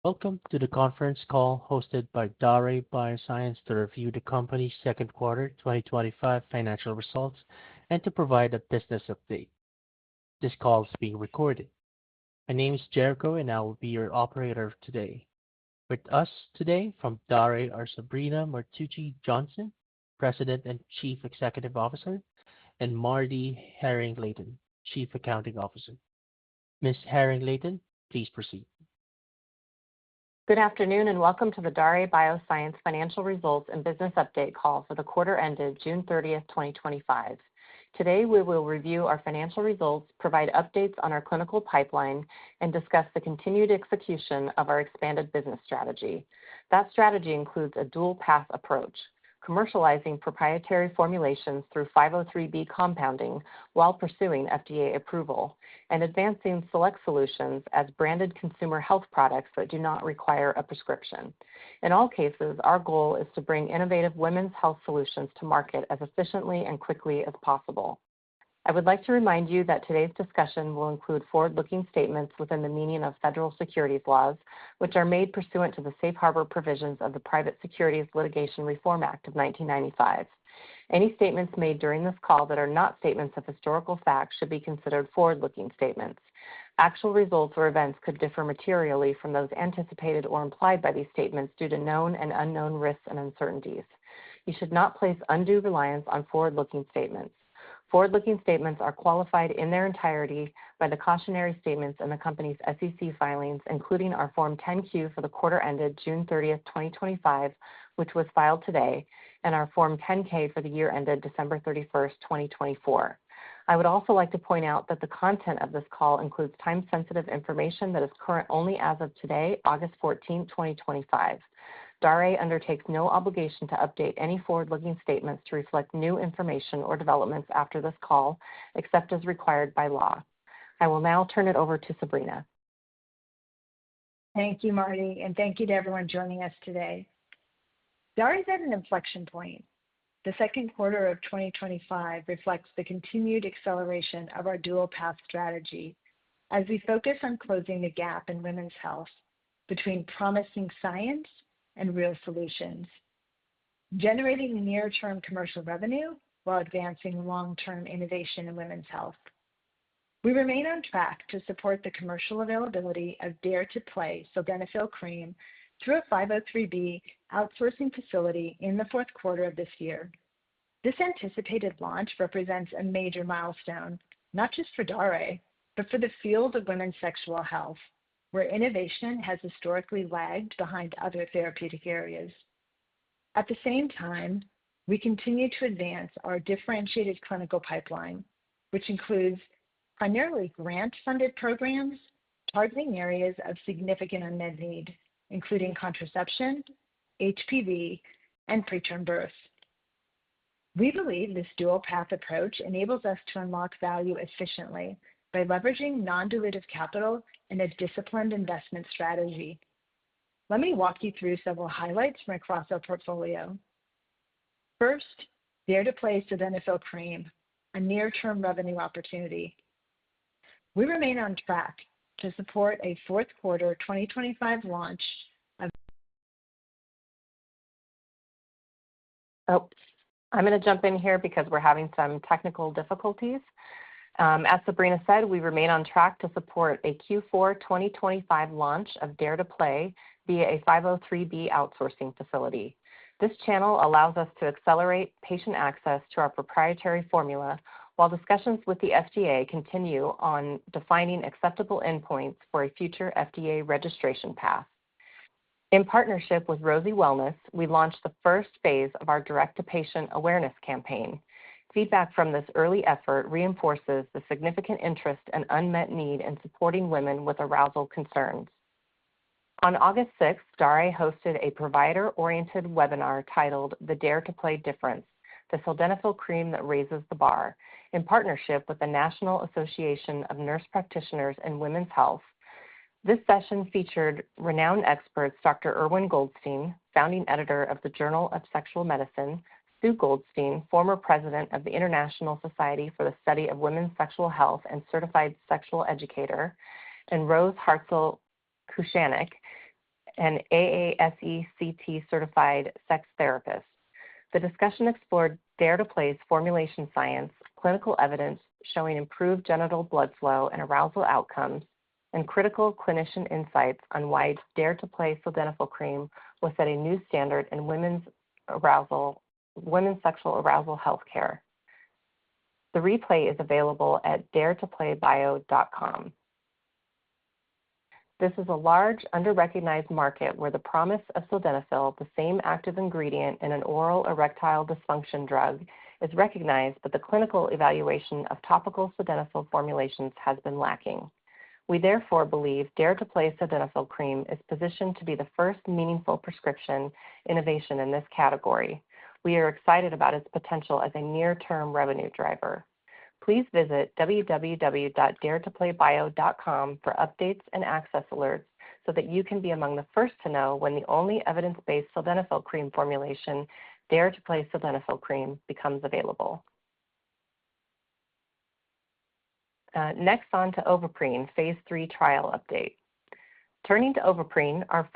Welcome to the conference call hosted by Daré Bioscience to review the company's second quarter 2025 financial results and to provide a business update. This call is being recorded. My name is Jericho and I will be your operator today. With us today from Daré are Sabrina Martucci Johnson, President and Chief Executive Officer, and Marty Herring-Layton, Chief Accounting Officer. Ms. Herring-Layton, please proceed. Good afternoon and welcome to the Daré Bioscience financial results and business update call for the quarter ended June 30th, 2025. Today, we will review our financial results, provide updates on our clinical pipeline, and discuss the continued execution of our expanded business strategy. That strategy includes a dual-path approach, commercializing proprietary formulations through 503B compounding while pursuing FDA approval, and advancing select solutions as branded consumer health products that do not require a prescription. In all cases, our goal is to bring innovative women's health solutions to market as efficiently and quickly as possible. I would like to remind you that today's discussion will include forward-looking statements within the meaning of federal securities laws, which are made pursuant to the safe harbor provisions of the Private Securities Litigation Reform Act of 1995. Any statements made during this call that are not statements of historical fact should be considered forward-looking statements. Actual results or events could differ materially from those anticipated or implied by these statements due to known and unknown risks and uncertainties. You should not place undue reliance on forward-looking statements. Forward-looking statements are qualified in their entirety by the cautionary statements in the company's SEC filings, including our Form 10-Q for the quarter ended June 30th, 2025, which was filed today, and our Form 10-K for the year ended December 31st, 2024. I would also like to point out that the content of this call includes time-sensitive information that is current only as of today, August 14th, 2025. Daré undertakes no obligation to update any forward-looking statements to reflect new information or developments after this call, except as required by law. I will now turn it over to Sabrina. Thank you, Marty, and thank you to everyone joining us today. Daré is at an inflection point. The second quarter of 2025 reflects the continued acceleration of our dual-path strategy as we focus on closing the gap in women's health between promising science and real solutions, generating near-term commercial revenue while advancing long-term innovation in women's health. We remain on track to support the commercial availability of Dare to Play sildenafil cream through a 503B outsourcing facility in the fourth quarter of this year. This anticipated launch represents a major milestone, not just for Daré, but for the field of women's sexual health, where innovation has historically lagged behind other therapeutic areas. At the same time, we continue to advance our differentiated clinical pipeline, which includes primarily grant-funded programs targeting areas of significant unmet need, including contraception, HPV, and preterm birth. We believe this dual-path approach enables us to unlock value efficiently by leveraging non-dilutive capital and a disciplined investment strategy. Let me walk you through several highlights from across our portfolio. First, Dare to Play sildenafil cream, a near-term revenue opportunity. We remain on track to support a fourth quarter 2025 launch of. I'm going to jump in here because we're having some technical difficulties. As Sabrina said, we remain on track to support a Q4 2025 launch of Dare to Play via a 503B outsourcing facility. This channel allows us to accelerate patient access to our proprietary formula while discussions with the FDA continue on defining acceptable endpoints for a future FDA registration path. In partnership with Rosie Wellness, we launched the first phase of our direct-to-patient awareness campaign. Feedback from this early effort reinforces the significant interest and unmet need in supporting women with arousal concerns. On August 6th, Daré hosted a provider-oriented webinar titled The Dare to Play Difference, the sildenafil cream that raises the bar, in partnership with the National Association of Nurse Practitioners in Women's Health. This session featured renowned experts Dr. Irwin Goldstein, founding editor of the Journal of Sexual Medicine, Sue Goldstein, former president of the International Society for the Study of Women's Sexual Health and certified sexual educator, and Rose Hartzell-Kushanik, and AASECT certified sex therapist. The discussion explored DARE to Play's formulation science, clinical evidence showing improved genital blood flow and arousal outcomes, and critical clinician insights on why DARE to Play sildenafil cream will set a new standard in women's sexual arousal healthcare. The replay is available at daretopplaybio.com. This is a large, under-recognized market where the promise of sildenafil, the same active ingredient in an oral erectile dysfunction drug, is recognized, but the clinical evaluation of topical sildenafil formulations has been lacking. We therefore believe DARE to Play sildenafil cream is positioned to be the first meaningful prescription innovation in this category. We are excited about its potential as a near-term revenue driver. Please visit www.daretopplaybio.com for updates and access alerts so that you can be among the first to know when the only evidence-based sildenafil cream formulation, DARE to Play sildenafil cream, becomes available. Next on to Ovaprene, Phase 3 trial update. Turning to Ovaprene, our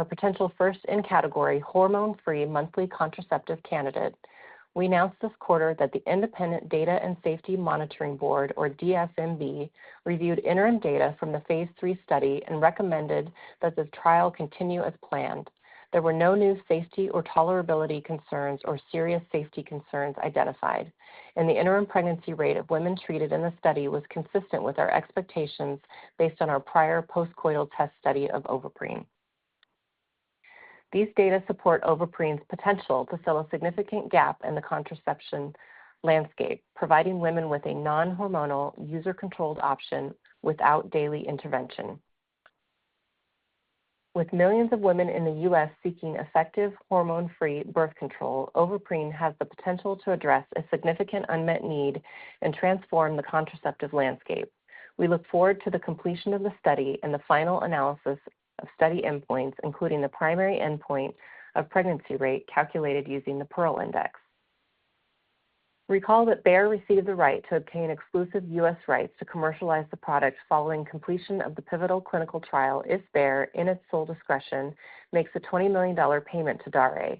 potential first in category hormone-free monthly contraceptive candidate, we announced this quarter that the Independent Data and Safety Monitoring Board, or DSMB, reviewed interim data from the Phase 3 study and recommended that the trial continue as planned. There were no new safety or tolerability concerns or serious safety concerns identified, and the interim pregnancy rate of women treated in the study was consistent with our expectations based on our prior postcoital test study of Ovaprene. These data support Ovaprene's potential to fill a significant gap in the contraception landscape, providing women with a non-hormonal, user-controlled option without daily intervention. With millions of women in the U.S. seeking effective hormone-free birth control, Ovaprene has the potential to address a significant unmet need and transform the contraceptive landscape. We look forward to the completion of the study and the final analysis of study endpoints, including the primary endpoint of pregnancy rate calculated using the Pearl Index. Recall that Bayer received the right to obtain exclusive U.S. rights to commercialize the product following completion of the pivotal clinical trial if Bayer, in its sole discretion, makes a $20 million payment to Daré.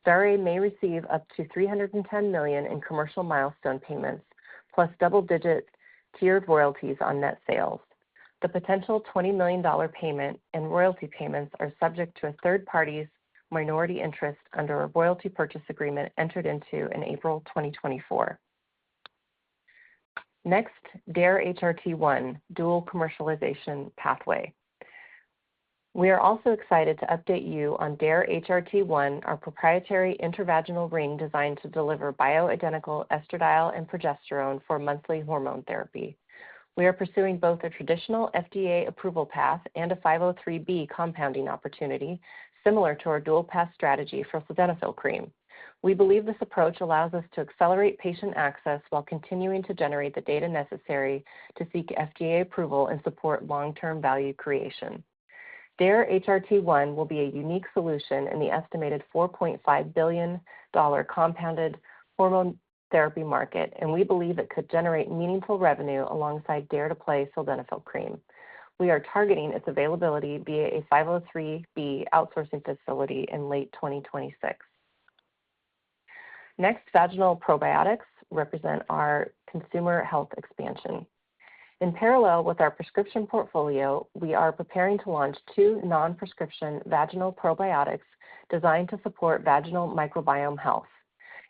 Daré may receive up to $310 million in commercial milestone payments, plus double-digit tiered royalties on net sales. The potential $20 million payment and royalty payments are subject to a third party's minority interest under a royalty purchase agreement entered into in April 2024. Next, DARE-HRT1, dual commercialization pathway. We are also excited to update you on DARE-HRT1, our proprietary intravaginal ring designed to deliver bioidentical estradiol and progesterone for monthly hormone therapy. We are pursuing both a traditional FDA approval path and a 503B compounding opportunity, similar to our dual path strategy for sildenafil cream. We believe this approach allows us to accelerate patient access while continuing to generate the data necessary to seek FDA approval and support long-term value creation. DARE-HRT1 will be a unique solution in the estimated $4.5 billion compounded hormone therapy market, and we believe it could generate meaningful revenue alongside DARE to Play sildenafil cream. We are targeting its availability via a 503B outsourcing facility in late 2026. Next, vaginal probiotics represent our consumer health expansion. In parallel with our prescription portfolio, we are preparing to launch 2 non-prescription vaginal probiotics designed to support vaginal microbiome health.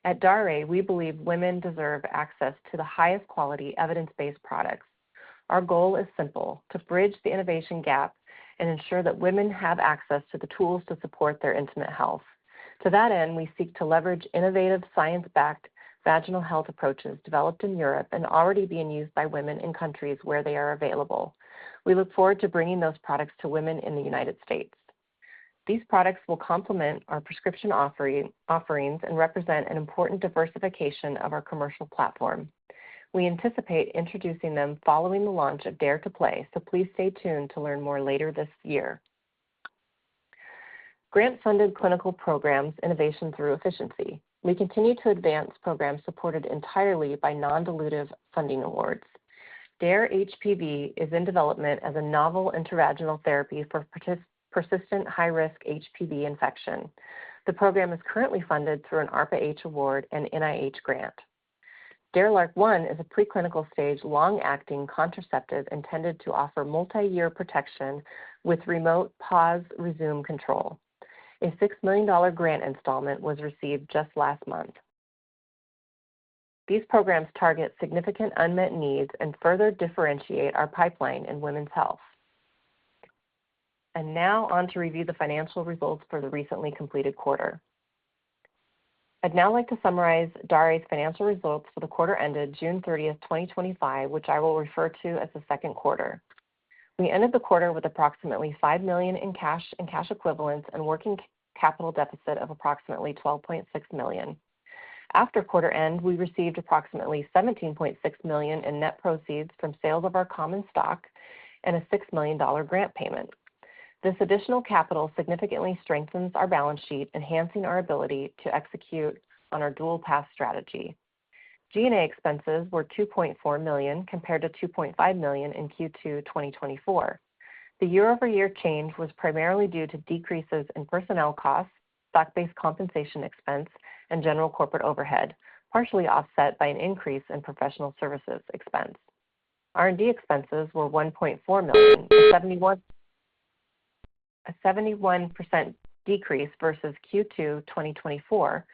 At Daré, we believe women deserve access to the highest quality evidence-based products. Our goal is simple: to bridge the innovation gap and ensure that women have access to the tools to support their intimate health. To that end, we seek to leverage innovative science-backed vaginal health approaches developed in Europe and already being used by women in countries where they are available. We look forward to bringing those products to women in the United States. These products will complement our prescription offerings and represent an important diversification of our commercial platform. We anticipate introducing them following the launch of DARE to Play, so please stay tuned to learn more later this year. Grant-funded clinical programs, innovation through efficiency. We continue to advance programs supported entirely by non-dilutive funding awards. DARE-HPV is in development as a novel intravaginal therapy for persistent high-risk HPV infection. The program is currently funded through an ARPA-H award and NIH grant. DARE-LARC1 is a preclinical stage long-acting contraceptive intended to offer multi-year protection with remote pause-resume control. A $6 million grant installment was received just last month. These programs target significant unmet needs and further differentiate our pipeline in women's health. And now on to review the financial results for the recently completed quarter. I'd now like to summarize Daré's financial results for the quarter ended June 30th, 2025, which I will refer to as the second quarter. We ended the quarter with approximately $5 million in cash and cash equivalents and working capital deficit of approximately $12.6 million. After quarter end, we received approximately $17.6 million in net proceeds from sales of our common stock and a $6 million grant payment. This additional capital significantly strengthens our balance sheet, enhancing our ability to execute on our dual path strategy. G&A expenses were $2.4 million compared to $2.5 million in Q2 2024. The year-over-year change was primarily due to decreases in personnel costs, stock-based compensation expense, and general corporate overhead, partially offset by an increase in professional services expense. R&D expenses were $1.4 million, a 71% decrease versus Q2 2024,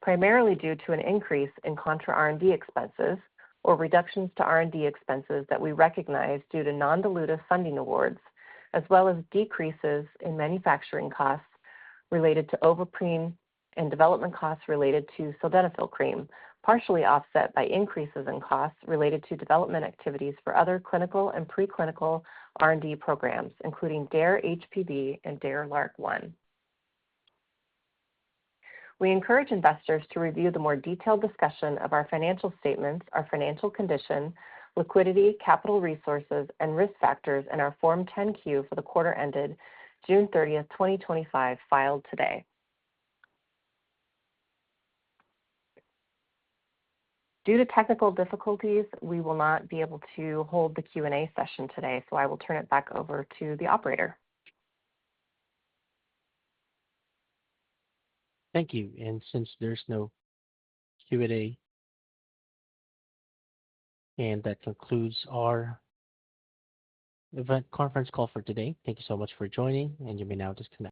primarily due to an increase in contra R&D expenses or reductions to R&D expenses that we recognize due to non-dilutive funding awards, as well as decreases in manufacturing costs related to Ovaprene and development costs related to sildenafil cream, partially offset by increases in costs related to development activities for other clinical and preclinical R&D programs, including DARE-HPV and DARE-LARC1. We encourage investors to review the more detailed discussion of our financial statements, our financial condition, liquidity, capital resources, and risk factors in our Form 10-Q for the quarter ended June 30th, 2025, filed today. Due to technical difficulties, we will not be able to hold the Q&A session today, so I will turn it back over to the operator. Thank you. And since there's no Q&A, and that concludes our event conference call for today. Thank you so much for joining, and you may now disconnect.